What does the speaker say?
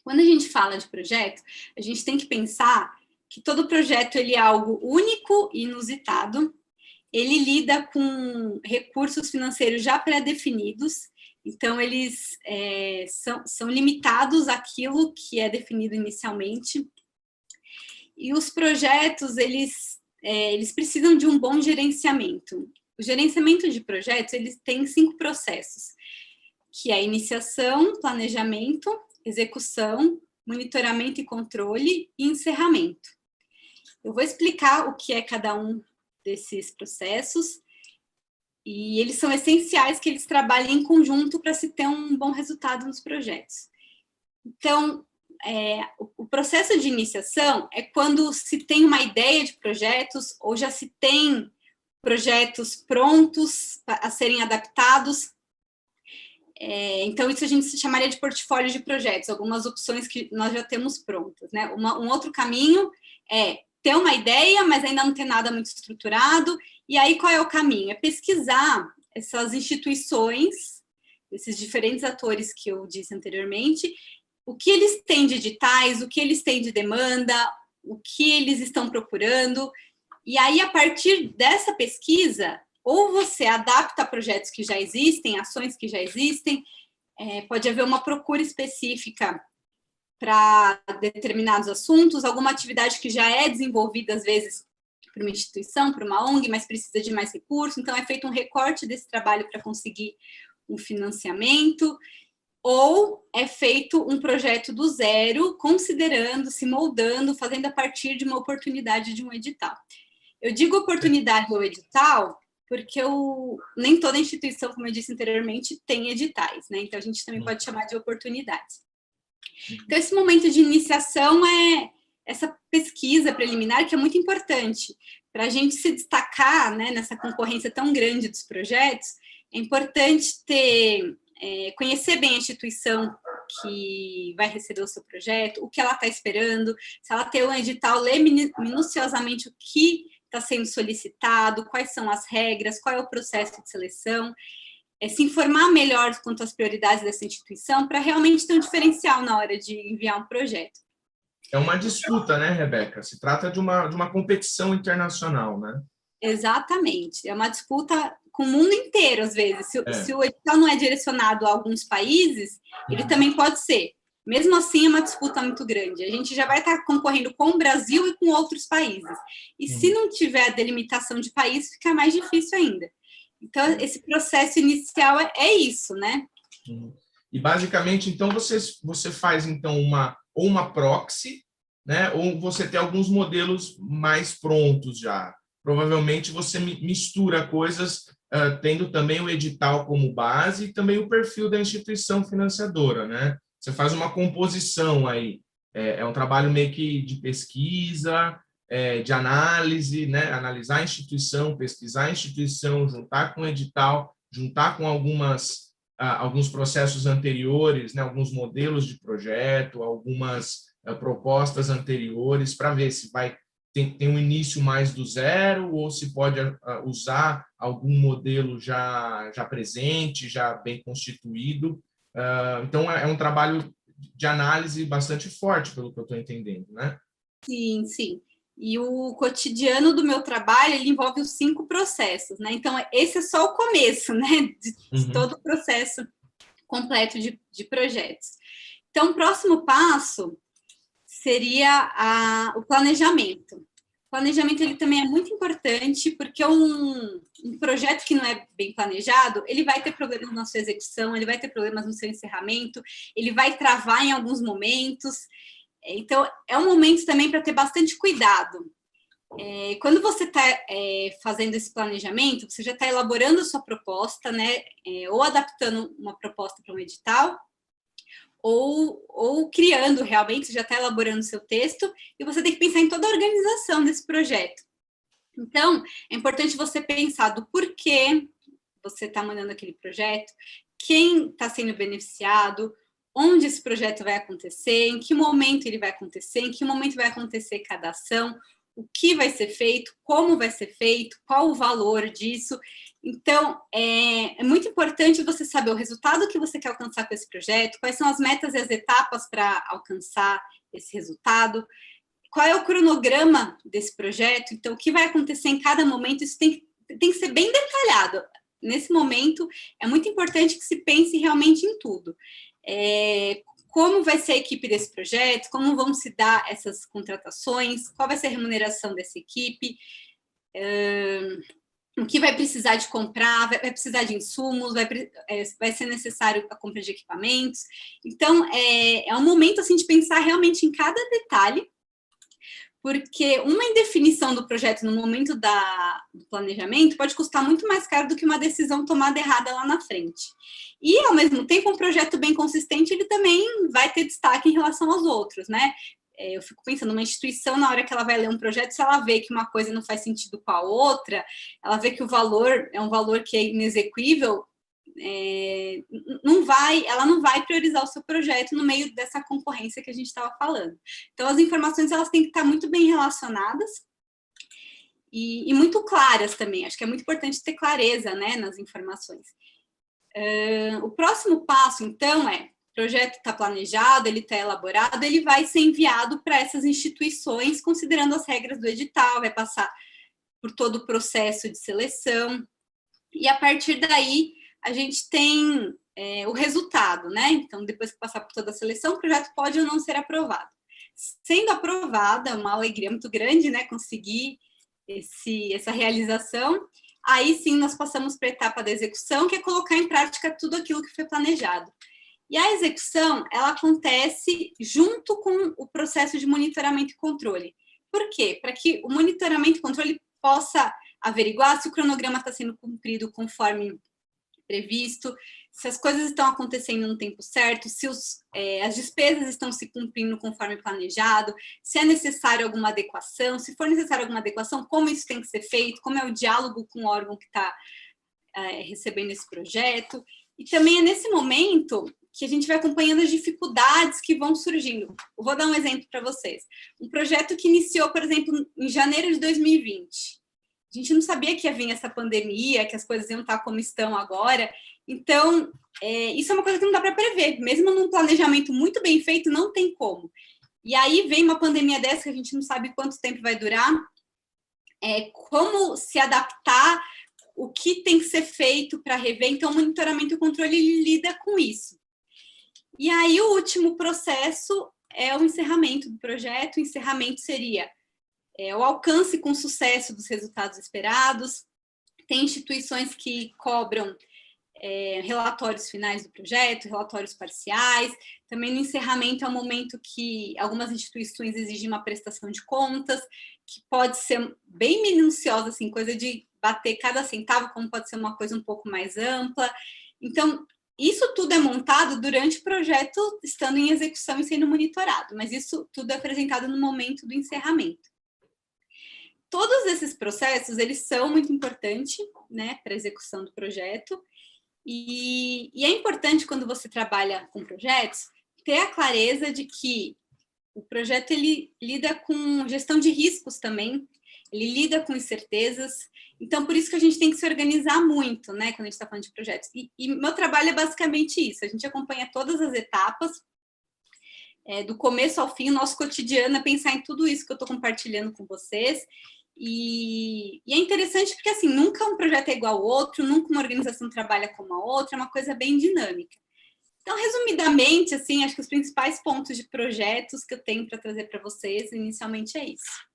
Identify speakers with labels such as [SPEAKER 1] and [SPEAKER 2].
[SPEAKER 1] Quando a gente fala de projeto, a gente tem que pensar que todo projeto ele é algo único e inusitado, ele lida com recursos financeiros já pré-definidos, então eles são limitados àquilo que é definido inicialmente, e os projetos, eles precisam de um bom gerenciamento. O gerenciamento de projetos, eles têm 5 processos, que é iniciação, planejamento, execução, monitoramento e controle e encerramento. Eu vou explicar o que é cada um desses processos e eles são essenciais que eles trabalhem em conjunto para se ter um bom resultado nos projetos. Então, o processo de iniciação é quando se tem uma ideia de projetos ou já se tem projetos prontos a serem adaptados. Então, isso a gente chamaria de portfólio de projetos, algumas opções que nós já temos prontas, né? Um outro caminho é ter uma ideia, mas ainda não ter nada muito estruturado. E aí, qual é o caminho? É pesquisar essas instituições, esses diferentes atores que eu disse anteriormente, o que eles têm de editais, o que eles têm de demanda, o que eles estão procurando. E aí, a partir dessa pesquisa, ou você adapta projetos que já existem, ações que já existem, pode haver uma procura específica para determinados assuntos, alguma atividade que já é desenvolvida, às vezes, por uma instituição, por uma ONG, mas precisa de mais recursos, então é feito um recorte desse trabalho para conseguir um financiamento, ou é feito um projeto do zero, considerando, se moldando, fazendo a partir de uma oportunidade de um edital. Eu digo oportunidade ou edital porque nem toda instituição, como eu disse anteriormente, tem editais, né? Então, a gente também pode chamar de oportunidades. Então, esse momento de iniciação é essa pesquisa preliminar, que é muito importante. Para a gente se destacar, né, nessa concorrência tão grande dos projetos, é importante conhecer bem a instituição que vai receber o seu projeto, o que ela está esperando, se ela tem um edital, ler minuciosamente o que está sendo solicitado, quais são as regras, qual é o processo de seleção, se informar melhor quanto às prioridades dessa instituição para realmente ter um diferencial na hora de enviar um projeto.
[SPEAKER 2] É uma disputa, né, Rebeca? Se trata de uma competição internacional, né?
[SPEAKER 1] Exatamente. É uma disputa com o mundo inteiro, às vezes. Se o edital não é direcionado a alguns países, ele também pode ser. Mesmo assim, é uma disputa muito grande. A gente já vai estar concorrendo com o Brasil e com outros países. E se não tiver delimitação de país, fica mais difícil ainda. Então, esse processo inicial é isso, né?
[SPEAKER 2] E, basicamente, então, você faz então uma proxy, né? Ou você tem alguns modelos mais prontos já. Provavelmente, você mistura coisas, tendo também o edital como base e também o perfil da instituição financiadora, né? Você faz uma composição aí, é um trabalho meio que de pesquisa, de análise, né? Analisar a instituição, pesquisar a instituição, juntar com o edital, juntar com alguns processos anteriores, né? Alguns modelos de projeto, algumas propostas anteriores, para ver se tem um início mais do zero ou se pode usar algum modelo já presente, já bem constituído. Então, é um trabalho de análise bastante forte, pelo que eu estou entendendo, né?
[SPEAKER 1] Sim, sim. E o cotidiano do meu trabalho, ele envolve os 5 processos, né? Então, esse é só o começo, né? De todo o processo completo de projetos. Então, o próximo passo seria o planejamento. O planejamento, ele também é muito importante, porque um projeto que não é bem planejado, ele vai ter problemas na sua execução, ele vai ter problemas no seu encerramento, ele vai travar em alguns momentos. Então, é um momento também para ter bastante cuidado. Quando você está fazendo esse planejamento, você já está elaborando a sua proposta, né? Ou adaptando uma proposta para um edital, ou criando realmente, você já está elaborando o seu texto, e você tem que pensar em toda a organização desse projeto. Então, é importante você pensar do porquê você está mandando aquele projeto, quem está sendo beneficiado, onde esse projeto vai acontecer, em que momento ele vai acontecer, em que momento vai acontecer cada ação, o que vai ser feito, como vai ser feito, qual o valor disso. Então, é muito importante você saber o resultado que você quer alcançar com esse projeto, quais são as metas e as etapas para alcançar esse resultado, qual é o cronograma desse projeto, então, o que vai acontecer em cada momento, isso tem que ser bem detalhado. Nesse momento, é muito importante que se pense realmente em tudo. Como vai ser a equipe desse projeto, como vão se dar essas contratações, qual vai ser a remuneração dessa equipe, o que vai precisar de comprar, vai precisar de insumos, vai ser necessário a compra de equipamentos. Então, é um momento assim, de pensar realmente em cada detalhe, porque uma indefinição do projeto no momento do planejamento pode custar muito mais caro do que uma decisão tomada errada lá na frente. E, ao mesmo tempo, um projeto bem consistente, ele também vai ter destaque em relação aos outros, né? Eu fico pensando, uma instituição, na hora que ela vai ler um projeto, se ela vê que uma coisa não faz sentido com a outra, ela vê que o valor é um valor que é inexequível, ela não vai priorizar o seu projeto no meio dessa concorrência que a gente estava falando. Então, as informações, elas têm que estar muito bem relacionadas e muito claras também. Acho que é muito importante ter clareza, né, nas informações. O próximo passo, então, o projeto está planejado, ele está elaborado, ele vai ser enviado para essas instituições, considerando as regras do edital, vai passar por todo o processo de seleção, e a partir daí a gente tem o resultado, né? Então, depois que passar por toda a seleção, o projeto pode ou não ser aprovado. Sendo aprovada, é uma alegria muito grande, né? Conseguir essa realização. Aí sim nós passamos para a etapa da execução, que é colocar em prática tudo aquilo que foi planejado. E a execução, ela acontece junto com o processo de monitoramento e controle. Por quê? Para que o monitoramento e controle possa averiguar se o cronograma está sendo cumprido conforme previsto, se as coisas estão acontecendo no tempo certo, se as despesas estão se cumprindo conforme planejado, se é necessário alguma adequação, se for necessário alguma adequação, como isso tem que ser feito, como é o diálogo com o órgão que está recebendo esse projeto. E também é nesse momento que a gente vai acompanhando as dificuldades que vão surgindo. Eu vou dar um exemplo para vocês. Um projeto que iniciou, por exemplo, em janeiro de 2020. A gente não sabia que ia vir essa pandemia, que as coisas iam estar como estão agora. Então, isso é uma coisa que não dá para prever. Mesmo num planejamento muito bem feito, não tem como. E aí vem uma pandemia dessa que a gente não sabe quanto tempo vai durar. Como se adaptar, o que tem que ser feito para rever. Então, o monitoramento e o controle lida com isso. E aí, o último processo é o encerramento do projeto. O encerramento seria o alcance com sucesso dos resultados esperados. Tem instituições que cobram relatórios finais do projeto, relatórios parciais. Também no encerramento é um momento que algumas instituições exigem uma prestação de contas, que pode ser bem minuciosa, assim, coisa de bater cada centavo, como pode ser uma coisa um pouco mais ampla. Então, isso tudo é montado durante o projeto, estando em execução e sendo monitorado, mas isso tudo é apresentado no momento do encerramento. Todos esses processos, eles são muito importantes, né, para a execução do projeto, e é importante, quando você trabalha com projetos, ter a clareza de que o projeto, ele lida com gestão de riscos também, ele lida com incertezas, então por isso que a gente tem que se organizar muito, né, quando a gente está falando de projetos. E meu trabalho é basicamente isso, a gente acompanha todas as etapas, do começo ao fim, o nosso cotidiano é pensar em tudo isso que eu estou compartilhando com vocês. E é interessante porque, assim, nunca um projeto é igual ao outro, nunca uma organização trabalha como a outra, é uma coisa bem dinâmica. Então, resumidamente, assim, acho que os principais pontos de projetos que eu tenho para trazer para vocês, inicialmente, é isso.